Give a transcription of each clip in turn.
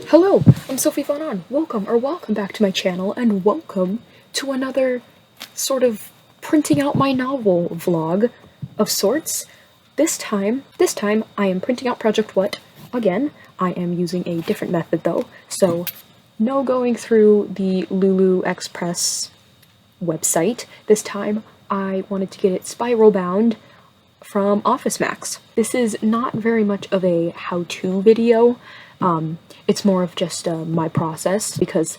Hello, I'm Sophie Von On. Welcome back to my channel, and welcome to another sort of printing out my novel vlog of sorts. This time I am printing out Project What. Again, I am using a different method though, so no going through the Lulu Express website. This time I wanted to get it spiral bound from Office Max. This is not very much of a how-to video. It's more of just my process, because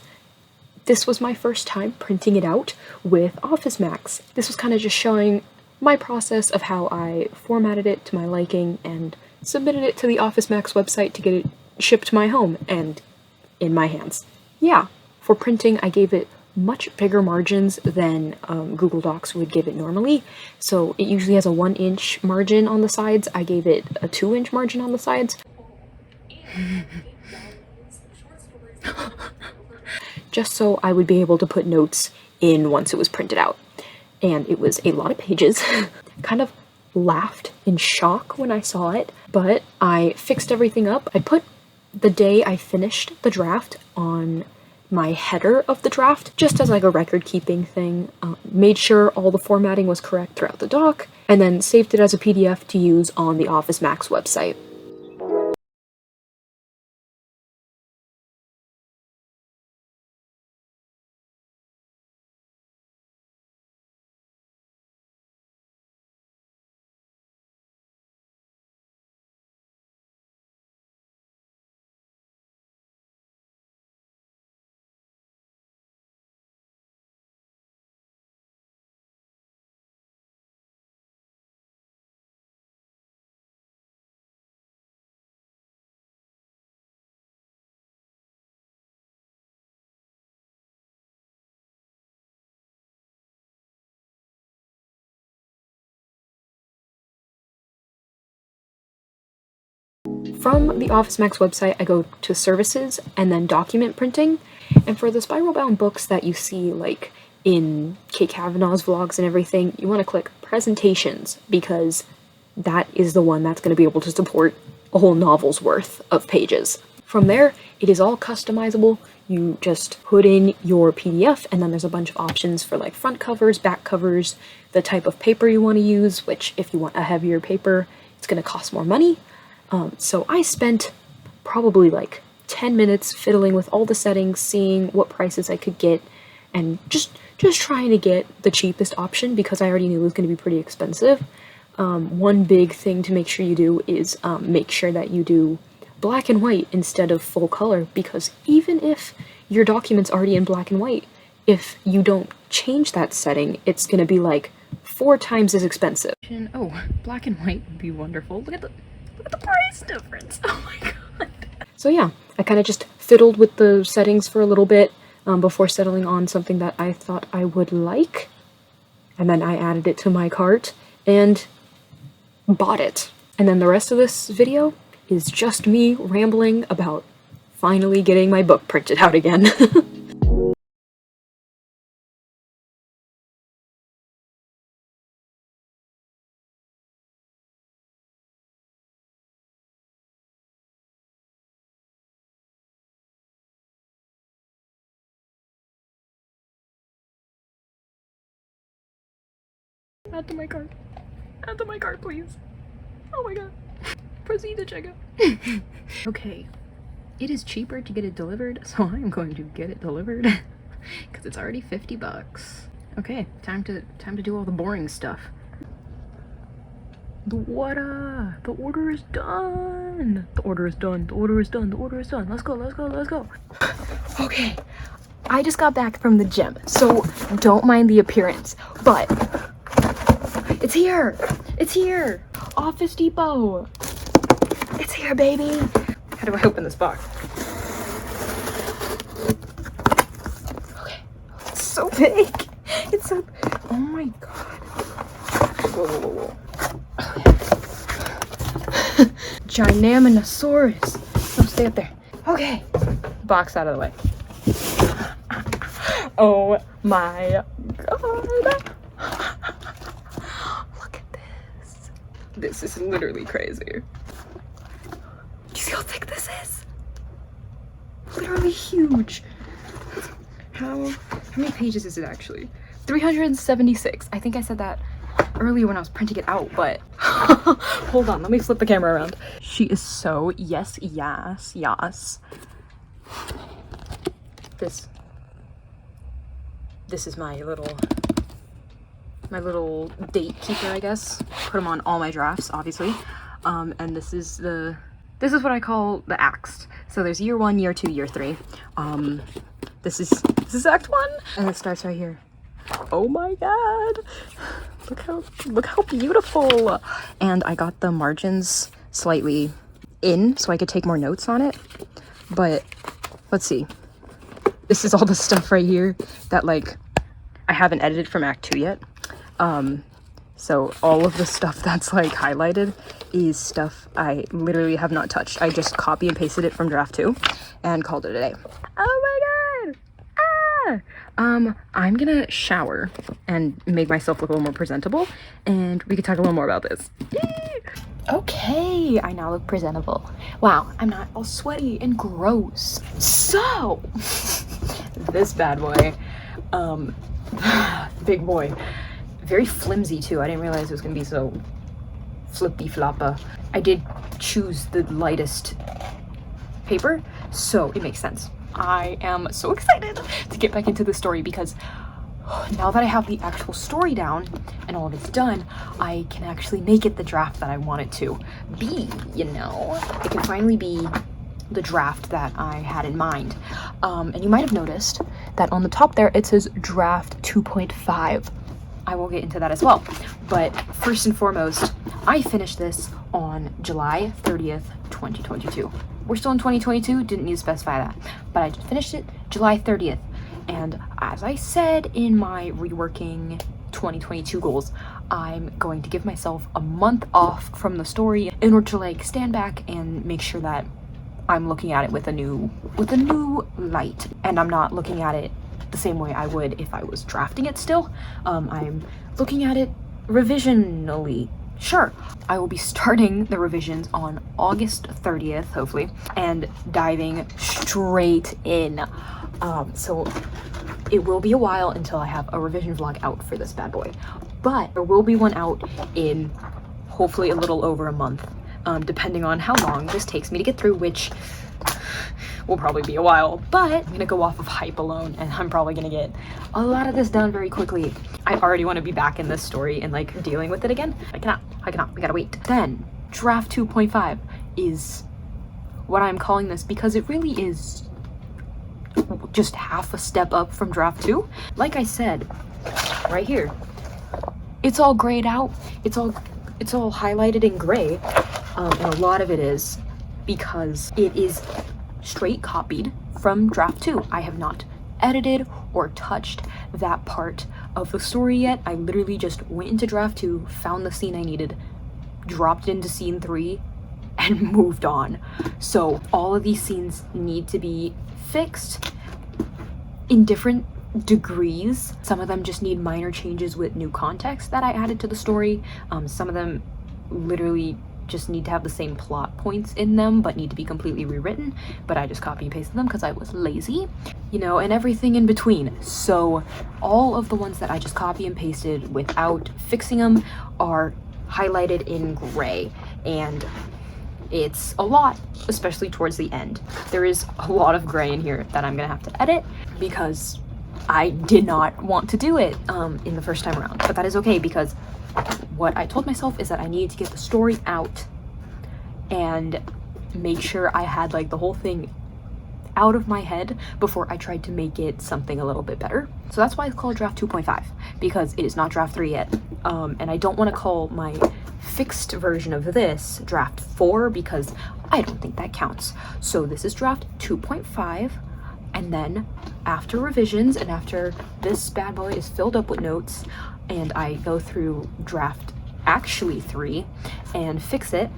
this was my first time printing it out with Office Max. This was kind of just showing my process of how I formatted it to my liking and submitted it to the Office Max website to get it shipped to my home and in my hands. Yeah, for printing I gave it much bigger margins than Google Docs would give it normally. So it usually has a 1-inch margin on the sides. I gave it a 2-inch margin on the sides. Just so I would be able to put notes in once it was printed out. And it was a lot of pages. Kind of laughed in shock when I saw it, but I fixed everything up. I put the day I finished the draft on my header of the draft, just as like a record-keeping thing. Made sure all the formatting was correct throughout the doc, and then saved it as a PDF to use on the Office Max website. From the Office Max website, I go to Services and then Document Printing, and for the spiral bound books that you see like in Kate Kavanaugh's vlogs and everything, you want to click Presentations, because that is the one that's going to be able to support a whole novel's worth of pages. From there, it is all customizable. You just put in your PDF, and then there's a bunch of options for like front covers, back covers, the type of paper you want to use, which if you want a heavier paper, it's going to cost more money. So I spent probably like 10 minutes fiddling with all the settings, seeing what prices I could get, and just trying to get the cheapest option, because I already knew it was going to be pretty expensive. One big thing to make sure you do is make sure that you do black and white instead of full color, because even if your document's already in black and white, if you don't change that setting, it's going to be like 4 times as expensive. Oh, black and white would be wonderful. Look at the price difference. Oh my god. So yeah, I kind of just fiddled with the settings for a little bit before settling on something that I thought I would like, and then I added it to my cart and bought it. And then the rest of this video is just me rambling about finally getting my book printed out again. Add to my cart. Add to my cart, please. Oh my god. Proceed to checkout. Okay. It is cheaper to get it delivered, so I'm going to get it delivered. Because it's already $50. Okay, time to do all the boring stuff. The order is done. The order is done. The order is done. The order is done. Let's go, let's go, let's go. Okay. I just got back from the gym, so don't mind the appearance, but it's here! It's here! Office Depot! It's here, baby! How do I open this box? Okay. It's so big! It's so... Oh my god. Whoa, whoa, whoa, whoa. Okay. Gynaminosaurus. No, stay up there. Okay. box out of the way. Oh my god. Look at this. This is literally crazy. Do you see how thick this is? Literally huge. How many pages is it actually? 376. I think I said that earlier when I was printing it out, but hold on, let me flip the camera around. She is so yes. This is my little date keeper, I guess. Put them on all my drafts, obviously. And this is what I call the acts. So there's year 1, year 2, year 3. This is act 1, and it starts right here. Oh my god, look how beautiful. And I got the margins slightly in so I could take more notes on it, but let's see. This is all the stuff right here that like I haven't edited from act 2 yet. So all of the stuff that's like highlighted is stuff I literally have not touched. I just copy and pasted it from draft 2 and called it a day. Oh my god. I'm gonna shower and make myself look a little more presentable, and we could talk a little more about this. Okay, I now look presentable. Wow, I'm not all sweaty and gross. So, this bad boy, big boy, very flimsy too. I didn't realize it was gonna be so flippy floppa. I did choose the lightest paper, so it makes sense. I am so excited to get back into the story because now that I have the actual story down and all of it's done, I can actually make it the draft that I want it to be, you know? It can finally be the draft that I had in mind. And you might have noticed that on the top there, it says draft 2.5. I will get into that as well. But first and foremost, I finished this on July 30th, 2022. We're still in 2022, didn't need to specify that. But I just finished it July 30th. And as I said in my reworking 2022 goals, I'm going to give myself a month off from the story in order to like stand back and make sure that I'm looking at it with a new light. And I'm not looking at it the same way I would if I was drafting it still. I'm looking at it revisionally. Sure, I will be starting the revisions on August 30th, hopefully, and diving straight in. So it will be a while until I have a revision vlog out for this bad boy, but there will be one out in hopefully a little over a month, depending on how long this takes me to get through, which will probably be a while, but I'm gonna go off of hype alone, and I'm probably gonna get a lot of this done very quickly. I already want to be back in this story and like dealing with it again. I cannot, we gotta wait. Then draft 2.5 is what I'm calling this because it really is just half a step up from draft 2. Like I said, right here, it's all grayed out. It's all highlighted in gray, and a lot of it is because it is straight copied from draft 2. I have not edited or touched that part of the story yet. I literally just went into draft 2, found the scene I needed, dropped into scene 3, and moved on. So all of these scenes need to be fixed in different degrees. Some of them just need minor changes with new context that I added to the story. Some of them literally just need to have the same plot points in them but need to be completely rewritten, but I just copy and pasted them because I was lazy, you know, and everything in between. So all of the ones that I just copy and pasted without fixing them are highlighted in gray, and it's a lot, especially towards the end. There is a lot of gray in here that I'm gonna have to edit because I did not want to do it in the first time around, but that is okay because what I told myself is that I needed to get the story out and make sure I had like the whole thing out of my head before I tried to make it something a little bit better. So that's why it's called draft 2.5, because it is not draft 3 yet. And I don't want to call my fixed version of this draft 4 because I don't think that counts. So this is draft 2.5, and then after revisions and after this bad boy is filled up with notes and I go through draft actually 3 and fix it,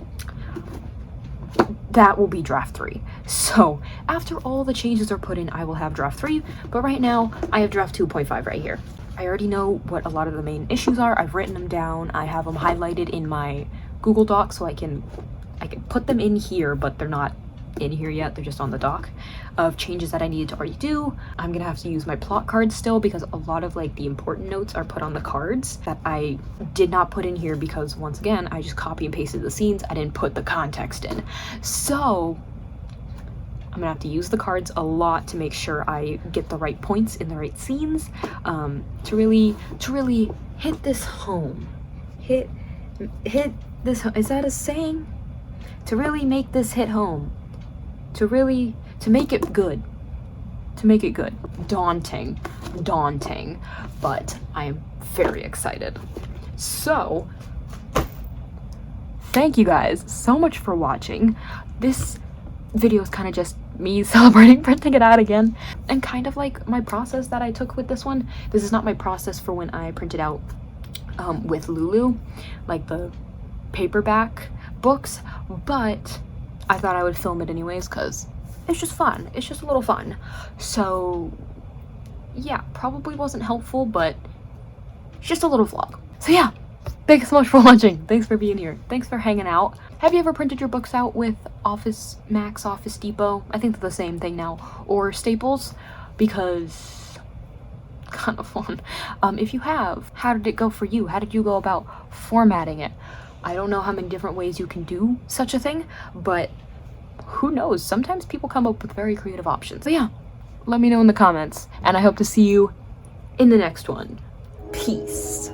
that will be draft 3. So after all the changes are put in, I will have draft 3, but right now I have draft 2.5 right here. I already know what a lot of the main issues are. I've written them down. I have them highlighted in my Google Doc, so I can put them in here, but they're not in here yet. They're just on the doc of changes that I needed to already do. I'm gonna have to use my plot cards still, because a lot of like the important notes are put on the cards that I did not put in here, because once again, I just copy and pasted the scenes. I didn't put the context in. So I'm gonna have to use the cards a lot to make sure I get the right points in the right scenes, to really hit this home. Hit this, is that a saying? To really make this hit home. To make it good. To make it good. Daunting, but I am very excited. So, thank you guys so much for watching. This video is kind of just me celebrating printing it out again, and kind of like my process that I took with this one. This is not my process for when I printed out with Lulu, like the paperback books, but I thought I would film it anyways because it's just fun. It's just a little fun. So yeah, probably wasn't helpful, but it's just a little vlog. So yeah, thanks so much for watching. Thanks for being here. Thanks for hanging out. Have you ever printed your books out with Office Max, Office Depot? I think they're the same thing now. Or Staples? Because kind of fun. If you have, how did it go for you? How did you go about formatting it? I don't know how many different ways you can do such a thing, but who knows? Sometimes people come up with very creative options. So yeah, let me know in the comments, and I hope to see you in the next one. Peace.